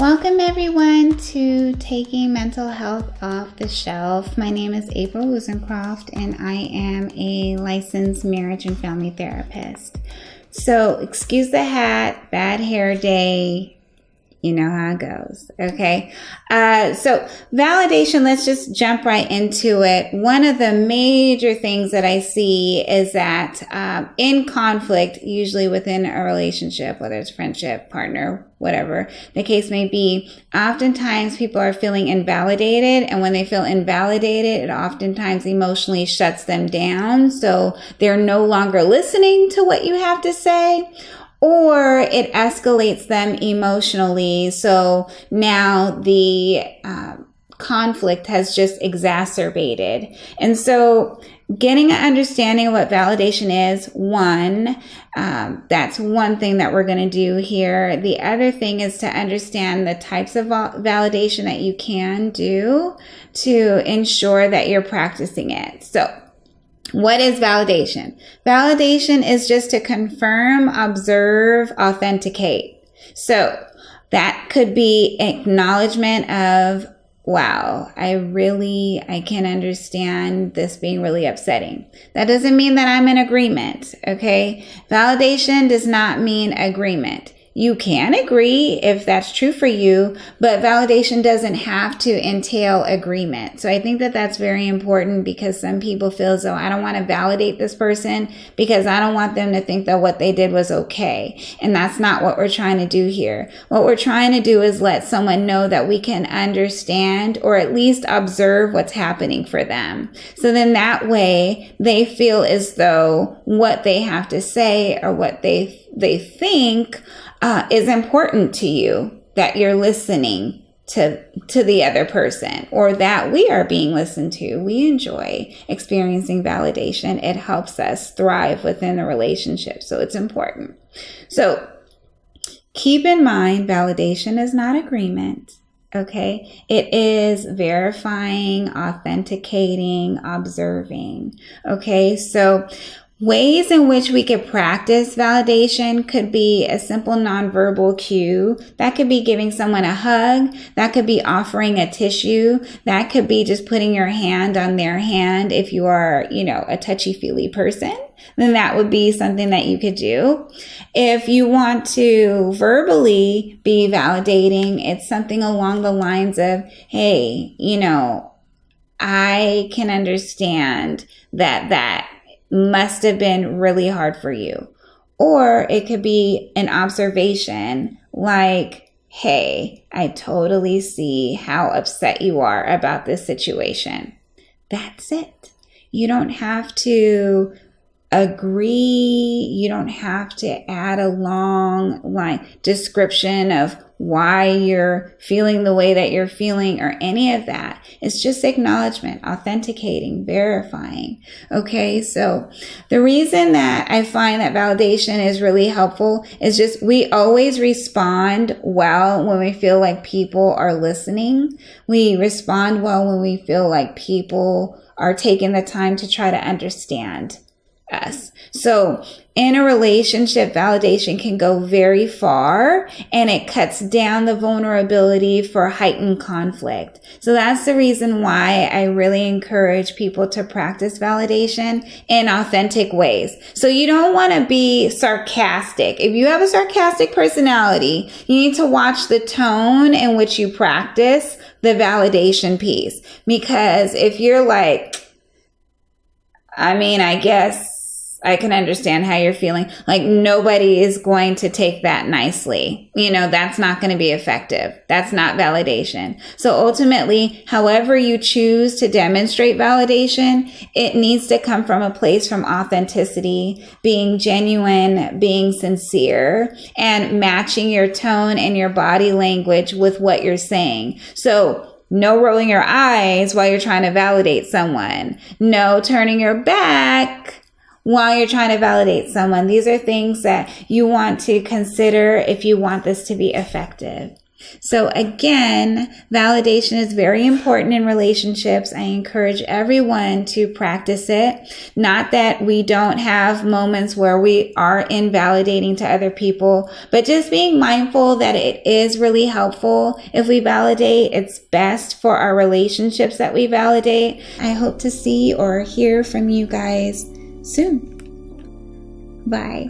Welcome everyone to Taking Mental Health Off the Shelf. My name is April Rosencroft and I am a licensed marriage and family therapist. So excuse the hat, bad hair day. You know how it goes, okay? So validation, let's just jump right into it. One of the major things that I see is that in conflict, usually within a relationship, whether it's friendship, partner, whatever the case may be, oftentimes people are feeling invalidated. And when they feel invalidated, it oftentimes emotionally shuts them down. So they're no longer listening to what you have to say, or it escalates them emotionally. So now the conflict has just exacerbated. And so getting an understanding of what validation is, that's one thing that we're going to do here. The other thing is to understand the types of validation that you can do to ensure that you're practicing it. So what is validation? Validation is just to confirm, observe, authenticate. So that could be acknowledgement of, wow, I can understand this being really upsetting. That doesn't mean that I'm in agreement, okay? Validation does not mean agreement. You can agree if that's true for you, but validation doesn't have to entail agreement. So I think that that's very important because some people feel as though I don't want to validate this person because I don't want them to think that what they did was okay. And that's not what we're trying to do here. What we're trying to do is let someone know that we can understand or at least observe what's happening for them. So then that way they feel as though what they have to say or what they think is important to you, that you're listening to the other person, or that we are being listened to. We enjoy experiencing validation. It helps us thrive within the relationship. So it's important. So keep in mind, validation is not agreement. Okay. It is verifying, authenticating, observing. Okay. So ways in which we could practice validation could be a simple nonverbal cue. That could be giving someone a hug. That could be offering a tissue. That could be just putting your hand on their hand. If you are, a touchy-feely person, then that would be something that you could do. If you want to verbally be validating, it's something along the lines of, hey, I can understand that must have been really hard for you. Or it could be an observation like, hey, I totally see how upset you are about this situation. That's it. You don't have to agree. You don't have to add a long description of why you're feeling the way that you're feeling or any of that. It's just acknowledgement, authenticating, verifying. Okay, so the reason that I find that validation is really helpful is just we always respond well when we feel like people are listening. We respond well when we feel like people are taking the time to try to understand us. So in a relationship, validation can go very far and it cuts down the vulnerability for heightened conflict. So that's the reason why I really encourage people to practice validation in authentic ways. So you don't want to be sarcastic. If you have a sarcastic personality, you need to watch the tone in which you practice the validation piece. Because if you're like, I guess I can understand how you're feeling. Like nobody is going to take that nicely. That's not going to be effective. That's not validation. So ultimately, however you choose to demonstrate validation, it needs to come from a place from authenticity, being genuine, being sincere, and matching your tone and your body language with what you're saying. So no rolling your eyes while you're trying to validate someone. No turning your back while you're trying to validate someone. These are things that you want to consider if you want this to be effective. So again, validation is very important in relationships. I encourage everyone to practice it. Not that we don't have moments where we are invalidating to other people, but just being mindful that it is really helpful if we validate. It's best for our relationships that we validate. I hope to see or hear from you guys soon. Bye.